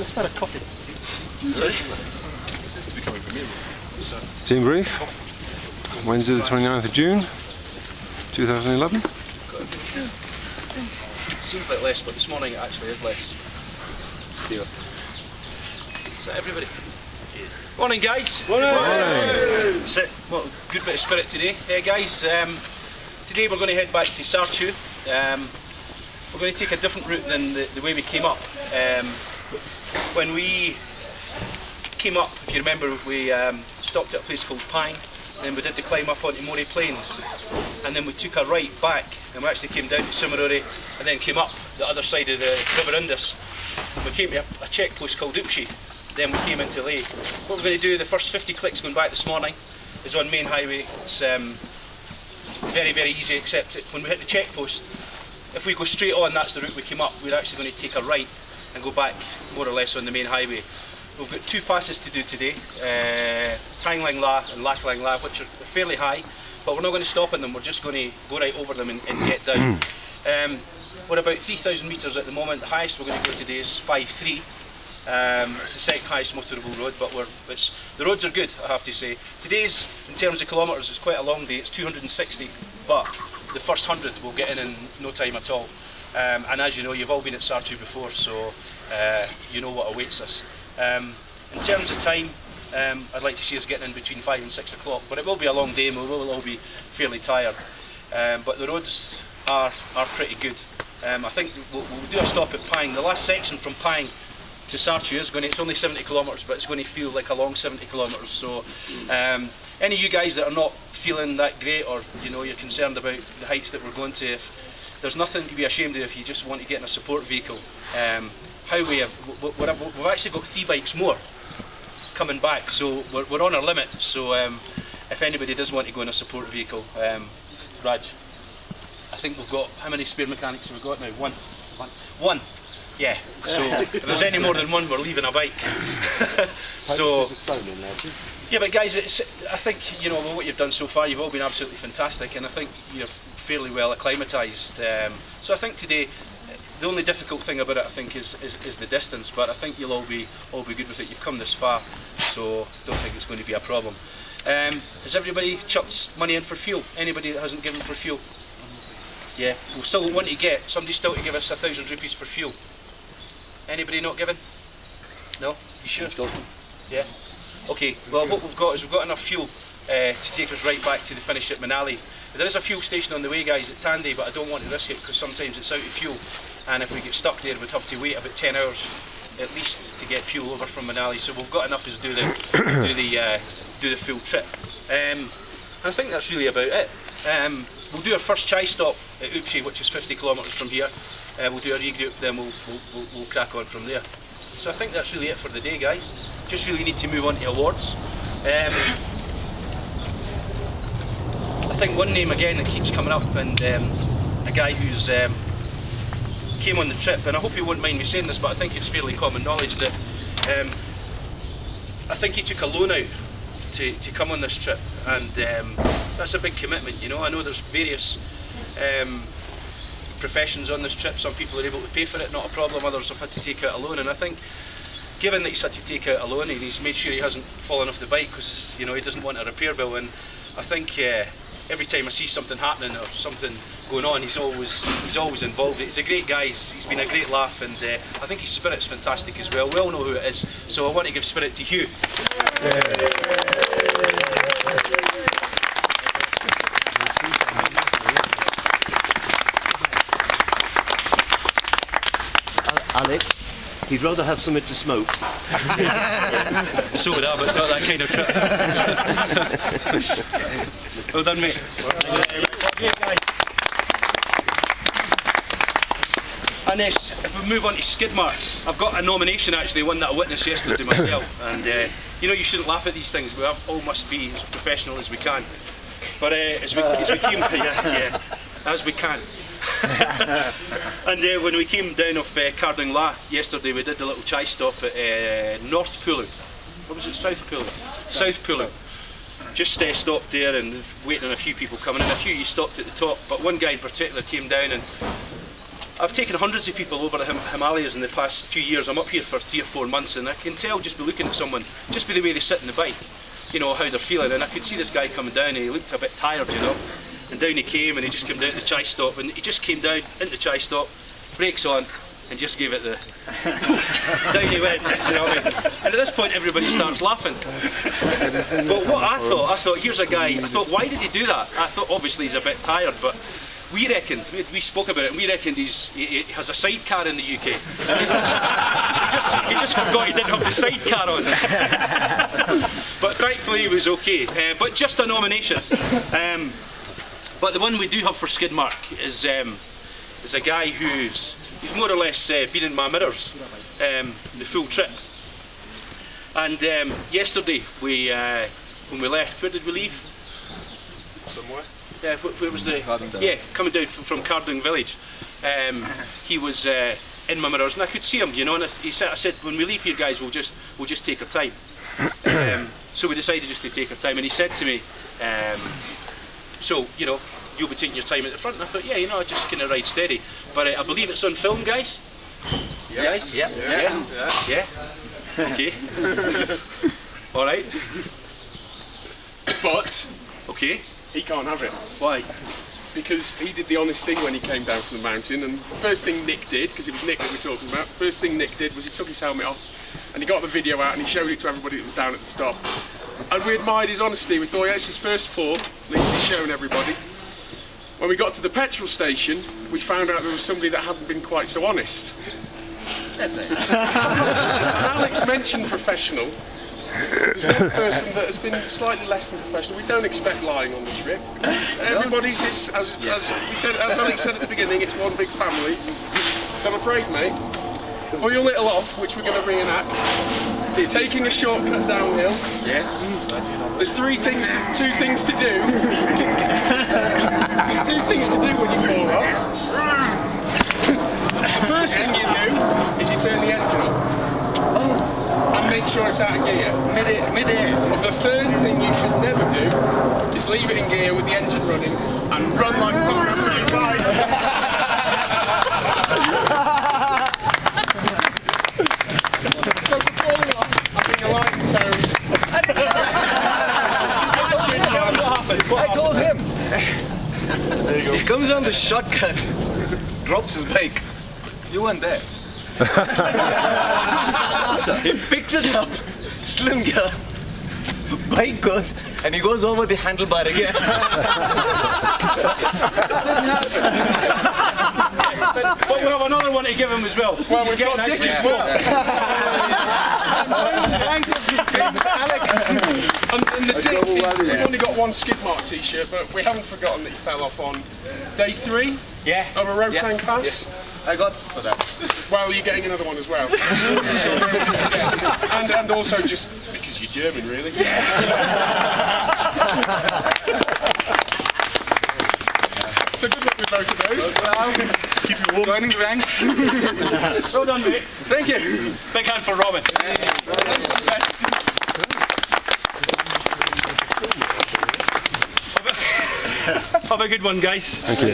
the smell of coffee. This is becoming familiar. Team brief, Wednesday the 29th of June, 2011. Seems like less, but this morning it actually is less. Is that everybody? Yes. Morning, guys. Morning. So, well, good bit of spirit today. Hey, guys. Today we're going to head back to Sarchu. We're going to take a different route than the way we came up. When we came up, if you remember, we stopped at a place called Pine, then we did the climb up onto Moray Plains, and then we took a right back, and we actually came down to Simarore, and then came up the other side of the River Indus. We came to a checkpost called Upshi, then we came into Leh. What we're going to do, the first 50 clicks going back this morning, is on main highway. It's very, very easy, except when we hit the checkpost, if we go straight on, that's the route we came up, we're actually going to take a right and go back more or less on the main highway. We've got two passes to do today, Trang Lang La and Lak Lang La, which are fairly high, but we're not going to stop on them, we're just going to go right over them and get down. We're about 3,000 metres at the moment. The highest we're going to go today is 5.3. It's the second highest motorable road, but the roads are good, I have to say. Today's, in terms of kilometres, is quite a long day. It's 260, but the first 100 we'll get in no time at all. And as you know, you've all been at Sarchu before, so you know what awaits us. In terms of time, I'd like to see us getting in between 5 and 6 o'clock, but it will be a long day and we will all be fairly tired. But the roads are pretty good. I think we'll do a stop at Pang. The last section from Pang to Sarchu it's only 70 kilometres, but it's going to feel like a long 70 kilometres. So any of you guys that are not feeling that great, or you're concerned about the heights that we're going to, there's nothing to be ashamed of if you just want to get in a support vehicle. We've actually got 3 bikes more coming back, so we're on our limit. So if anybody does want to go in a support vehicle, Raj, I think we've got, how many spare mechanics have we got now? One. Yeah. So if there's any more than one, we're leaving a bike. So. Yeah, but guys, I think what you've done so far, you've all been absolutely fantastic, and I think you're fairly well acclimatised. So I think today, the only difficult thing about it, I think, is the distance. But I think you'll all be good with it. You've come this far, so don't think it's going to be a problem. Has everybody chucked money in for fuel? Anybody that hasn't given for fuel? Yeah, we'll still want to get somebody still to give us 1,000 rupees for fuel. Anybody not given? No? You sure? Yeah. Okay. Well, what we've got is we've got enough fuel to take us right back to the finish at Manali. There is a fuel station on the way, guys, at Tandy, but I don't want to risk it because sometimes it's out of fuel, and if we get stuck there, we'd have to wait about 10 hours at least to get fuel over from Manali. So we've got enough to do the full trip. And I think that's really about it. We'll do our first chai stop at Upshi, which is 50 kilometres from here. We'll do a regroup, then we'll crack on from there. So I think that's really it for the day, guys. Just really need to move on to awards. I think one name again that keeps coming up, and a guy who's came on the trip, and I hope you won't mind me saying this, but I think it's fairly common knowledge that I think he took a loan out to come on this trip, and that's a big commitment. I know there's various professions on this trip. Some people are able to pay for it, not a problem. Others have had to take out a loan, and I think given that he's had to take out a loan, and he's made sure he hasn't fallen off the bike because he doesn't want a repair bill, and I think every time I see something happening or something going on, he's always involved. He's a great guy. He's been a great laugh, and I think his spirit's fantastic as well. We all know who it is, so I want to give spirit to Hugh. Alex, he'd rather have something to smoke. So would I, but it's not that kind of trip. Well done, mate. And if we move on to Skidmark, I've got a nomination actually, one that I witnessed yesterday myself, and you shouldn't laugh at these things. We all must be as professional as we can. But as we came, as we can. And when we came down off Carding La yesterday, we did a little chai stop at North Pulu. Or was it South Pulu? South Pulu. Just stopped there and waiting on a few people coming in. A few you stopped at the top, but one guy in particular came down, and I've taken hundreds of people over the Himalayas in the past few years. I'm up here for 3 or 4 months, and I can tell just by looking at someone, just by the way they sit in the bike, you know, how they're feeling. And I could see this guy coming down, and he looked a bit tired, you know. And down he came, and he just came down to the chai stop, and he just came down into the chai stop, brakes on, and just gave it the down he went, do you know what I mean? And at this point everybody starts laughing. But what I thought, here's a guy, I thought, why did he do that? I thought obviously he's a bit tired, but we reckoned, we spoke about it, and we reckoned he has a sidecar in the UK. he just forgot he didn't have the sidecar on. But thankfully he was okay. But just a nomination. But the one we do have for skid mark is a guy he's more or less been in my mirrors the full trip. And yesterday when we left, where did we leave? Somewhere. Yeah, where was the? Yeah, coming down from Carding village. He was in my mirrors, and I could see him, you know. And I said, when we leave here, guys, we'll just take our time. So we decided just to take our time, and he said to me, so you know, you'll be taking your time at the front. And I thought, yeah, you know, I just kind of ride steady. But I believe it's on film, guys. Yeah. Guys? Yeah. Okay. All right. But okay. he can't have it. Why? Because he did the honest thing when he came down from the mountain, and first thing Nick did, because it was Nick that we're talking about, first thing Nick did was he took his helmet off and he got the video out and he showed it to everybody that was down at the stop. And we admired his honesty. We thought, yeah, it's his first fall, at least he's showing everybody. When we got to the petrol station, we found out there was somebody that hadn't been quite so honest. That's it. And Alex mentioned professional. There's one person that has been slightly less than professional. We don't expect lying on the trip. Everybody's is, as Alex said at the beginning, it's one big family. So I'm afraid, mate, for your little off, which we're going to reenact, taking a shortcut downhill. Yeah. There's two things to do. There's 2 things to do when you fall off. The first thing you do is you turn the engine off. And make sure it's out of gear. Mid-air. The third thing you should never do is leave it in gear with the engine running and run like fucker up the side. So for falling off, I'm being a light tone. I told him. There you go. He comes down the shortcut, drops his bike. You weren't there. He picks it up, slim gear, bike goes, and he goes over the handlebar again. But we have another one to give him as well. Well, we've got tickets for. And the dick is, we've only got one skid mark t-shirt, but we haven't forgotten that he fell off on day 3 of a Rotang pass. Yes. I got for that. Well, you're getting another one as well. and also just because you're German, really. So good luck with both of those. Keep you warm. Joining the ranks. Well done, mate. Thank you. Big hand for Robin. Have a good one, guys. Thank you.